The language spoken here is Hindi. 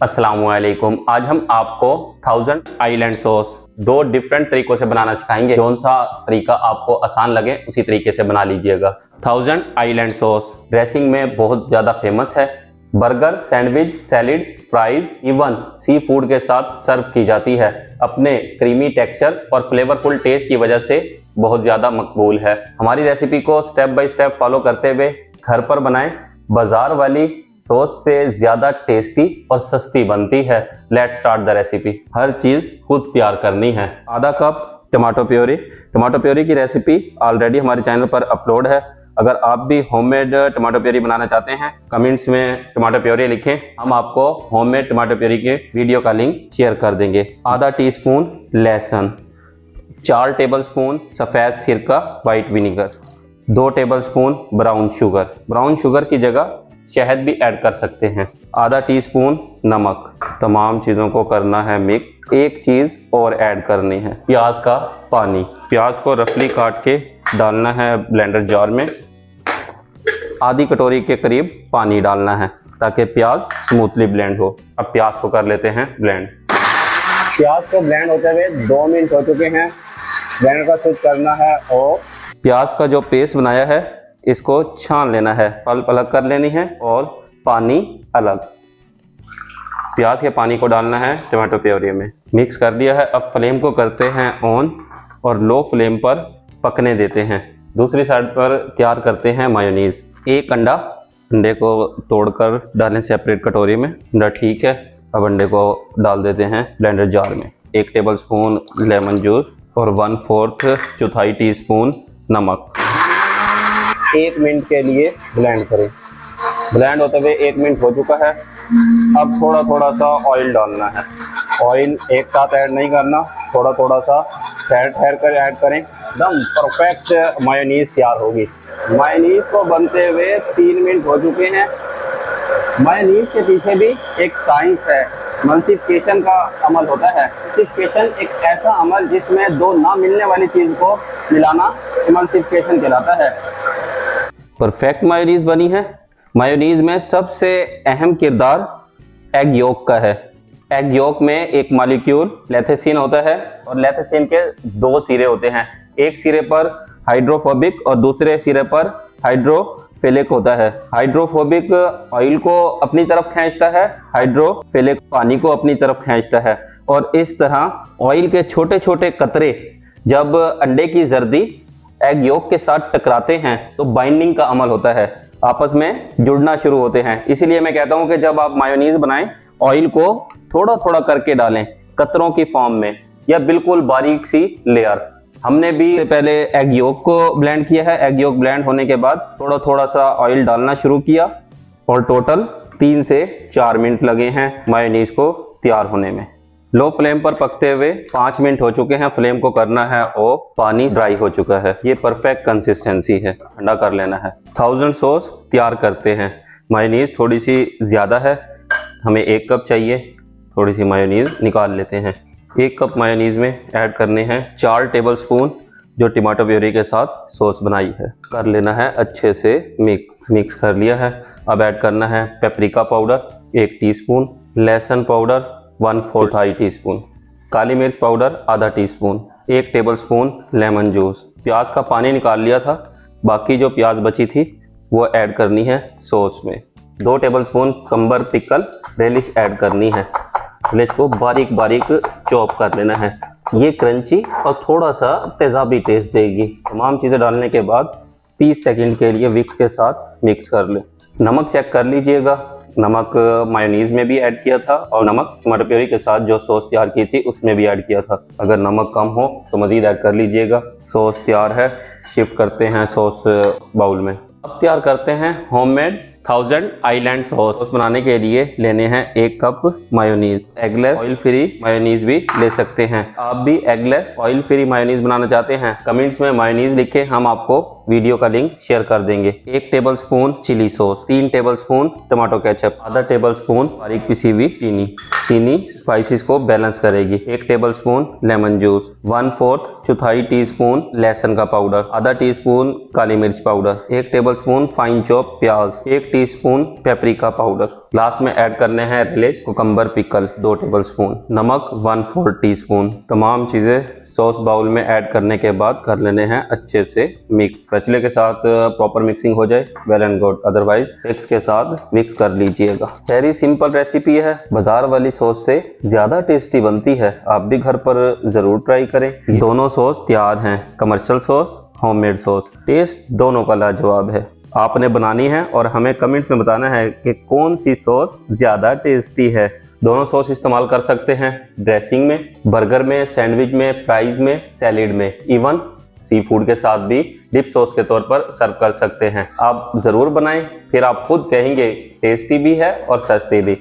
अस्सलामुअलैकुम। आज हम आपको 1000 आइलैंड सॉस दो डिफरेंट तरीकों से बनाना सिखाएंगे। कौन सा तरीका आपको आसान लगे उसी तरीके से बना लीजिएगा। 1000 आइलैंड सॉस ड्रेसिंग में बहुत ज़्यादा फेमस है। Burger, sandwich, salad, fries, even seafood के साथ सर्व की जाती है। अपने क्रीमी टेक्सचर और फ्लेवरफुल टेस्ट की वजह से बहुत ज़्यादा मकबूल है। हमारी रेसिपी को स्टेप बाय स्टेप फॉलो करते हुए घर पर बनाएं। बाजार वाली सॉस से ज्यादा टेस्टी और सस्ती बनती है। Let's start the recipe. हर चीज खुद तैयार करनी है। आधा cup tomato puree. Tomato puree की रेसिपी ऑलरेडी हमारे चैनल पर अपलोड है। अगर आप भी होममेड टमाटो प्योरी बनाना चाहते हैं, कमेंट्स में टमाटो प्योरी लिखें, हम आपको होममेड टमाटो प्योरी के वीडियो का लिंक शेयर कर देंगे। आधा टीस्पून लहसुन, 4 टेबलस्पून सफ़ेद सिरका white vinegar, 2 tablespoon brown sugar. Brown sugar की जगह शहद भी ऐड कर सकते हैं। आधा टीस्पून नमक। तमाम चीज़ों को करना है मिक्स। एक चीज़ और ऐड करनी है, प्याज का पानी। प्याज को रफली काट के डालना है ब्लेंडर जार में। आधी कटोरी के करीब पानी डालना है ताकि प्याज स्मूथली ब्लेंड हो। अब प्याज को कर लेते हैं ब्लेंड। प्याज को ब्लेंड होते हुए 2 मिनट हो चुके हैं। ब्लेंडर का स्विच करना है और प्याज का जो पेस्ट बनाया है इसको छान लेना है। पल्प अलग कर लेनी है और पानी अलग। प्याज के पानी को डालना है टमाटो प्योरी में। मिक्स कर दिया है। अब फ्लेम को करते हैं ऑन और लो फ्लेम पर पकने देते हैं। दूसरी साइड पर तैयार करते हैं मायोनीज। एक अंडा, अंडे को तोड़कर डालें सेपरेट कटोरी में। अंडा ठीक है। अब अंडे को डाल देते हैं ब्लेंडर जार में। 1 टेबलस्पून लेमन जूस और 1/4 चौथाई टीस्पून नमक। 1 मिनट के लिए ब्लेंड करें। ब्लेंड होते हुए 1 मिनट हो चुका है। अब थोड़ा थोड़ा सा ऑयल डालना है। ऑयल एक साथ ऐड नहीं करना, थोड़ा थोड़ा सा ठहर कर ऐड करें। एकदम परफेक्ट मायोनीज तैयार होगी। मायोनीज को बनते हुए 3 मिनट हो चुके हैं। मायोनीज के पीछे भी एक साइंस है। एमल्सिफिकेशन का अमल होता है। एमल्सिफिकेशन एक ऐसा अमल जिसमें दो ना मिलने वाली चीज को मिलाना एमल्सिफिकेशन कहलाता है। परफेक्ट मायोनीज बनी है। मायोनीज में सबसे अहम किरदार एग योक का है। एग योक में एक मॉलिक्यूल लेथेसिन होता है और लेथेसिन के 2 सिरे होते हैं। एक सिरे पर हाइड्रोफोबिक और दूसरे सिरे पर हाइड्रोफिलिक होता है। हाइड्रोफोबिक ऑयल को अपनी तरफ खींचता है, हाइड्रोफिलिक पानी को अपनी तरफ खींचता है। और इस तरह ऑयल के छोटे छोटे कतरे जब अंडे की जर्दी एग योक के साथ टकराते हैं तो बाइंडिंग का अमल होता है, आपस में जुड़ना शुरू होते हैं। इसीलिए मैं कहता हूं कि जब आप मायोनीज बनाएं, ऑयल को थोड़ा थोड़ा करके डालें, कतरों की फॉर्म में या बिल्कुल बारीक सी लेयर। हमने भी पहले एग योक को ब्लेंड किया है। एग योक ब्लेंड होने के बाद थोड़ा थोड़ा सा ऑयल डालना शुरू किया और टोटल 3 से 4 मिनट लगे हैं मायोनीज को तैयार होने में। लो फ्लेम पर पकते हुए 5 मिनट हो चुके हैं। फ्लेम को करना है ऑफ। पानी ड्राई हो चुका है। ये परफेक्ट कंसिस्टेंसी है। ठंडा कर लेना है। 1000 सॉस तैयार करते हैं। मायोनीज थोड़ी सी ज़्यादा है, हमें 1 कप चाहिए। थोड़ी सी मायोनीज निकाल लेते हैं। 1 कप मायोनीज में ऐड करने हैं 4 टेबलस्पून जो टमाटो प्योरी के साथ सॉस बनाई है। कर लेना है अच्छे से मिक्स कर लिया है। अब ऐड करना है पेपरिका पाउडर 1 टीस्पून, लहसुन पाउडर 1/4 टीस्पून, काली मिर्च पाउडर आधा टीस्पून, 1 टेबलस्पून लेमन जूस। प्याज का पानी निकाल लिया था, बाकी जो प्याज बची थी वो ऐड करनी है सॉस में। 2 टेबलस्पून कंबर पिकल रेलिश ऐड करनी है। रेलिश को बारीक बारीक चॉप कर लेना है। ये क्रंची और थोड़ा सा तेजाबी टेस्ट देगी। तमाम चीज़ें डालने के बाद 30 सेकंड के लिए विक्स के साथ मिक्स कर लें। नमक चेक कर लीजिएगा। नमक मायोनीज में भी ऐड किया था और नमक टमाटो प्योरी के साथ जो सॉस तैयार की थी उसमें भी ऐड किया था। अगर नमक कम हो तो मज़ीद ऐड कर लीजिएगा। सॉस तैयार है। शिफ्ट करते हैं सॉस बाउल में। अब तैयार करते हैं होममेड 1000 आइलैंड सॉस। बनाने के लिए लेने हैं 1 cup mayonnaise. Eggless oil free mayonnaise भी ले सकते हैं। आप भी एगलेस ऑयल फ्री मायोनीज बनाना चाहते हैं, कमेंट्स में मायोनीज लिखें, हम आपको वीडियो का लिंक शेयर कर देंगे। 1 tablespoon chilli sauce, 3 tablespoon tomato ketchup, आधा टेबलस्पून बारीक पिसी हुई चीनी, चीनी स्पाइसेस को बैलेंस करेगी। 1 टेबलस्पून लेमन जूस, 1/4 चौथाई टीस्पून लहसुन का पाउडर, आधा टीस्पून काली मिर्च पाउडर, 1 टेबलस्पून फाइन चॉप प्याज, 1 टीस्पून पेपरिका पाउडर। लास्ट में ऐड करने हैं रिलिश कुकम्बर पिकल 2 टेबलस्पून, नमक 1/4 टीस्पून। तमाम चीजें सॉस बाउल में ऐड करने के बाद कर लेने हैं अच्छे से मिक्स। स्पैचुले के साथ प्रॉपर मिक्सिंग हो जाए वेल एंड गुड, अदरवाइज विक्स के साथ मिक्स कर लीजिएगा। वेरी सिंपल रेसिपी है, बाजार वाली सॉस से ज्यादा टेस्टी बनती है। आप भी घर पर जरूर ट्राई करें। दोनों सॉस तैयार हैं, commercial sauce, homemade sauce, taste दोनों का लाजवाब है। आपने बनानी है और हमें कमेंट्स में बताना है कि कौन सी सॉस ज्यादा टेस्टी है। दोनों सॉस इस्तेमाल कर सकते हैं ड्रेसिंग में, बर्गर में, सैंडविच में, फ्राइज में, सैलेड में, इवन सी फूड के साथ भी डिप सॉस के तौर पर सर्व कर सकते हैं। आप जरूर बनाएं, फिर आप खुद कहेंगे टेस्टी भी है और सस्ती भी।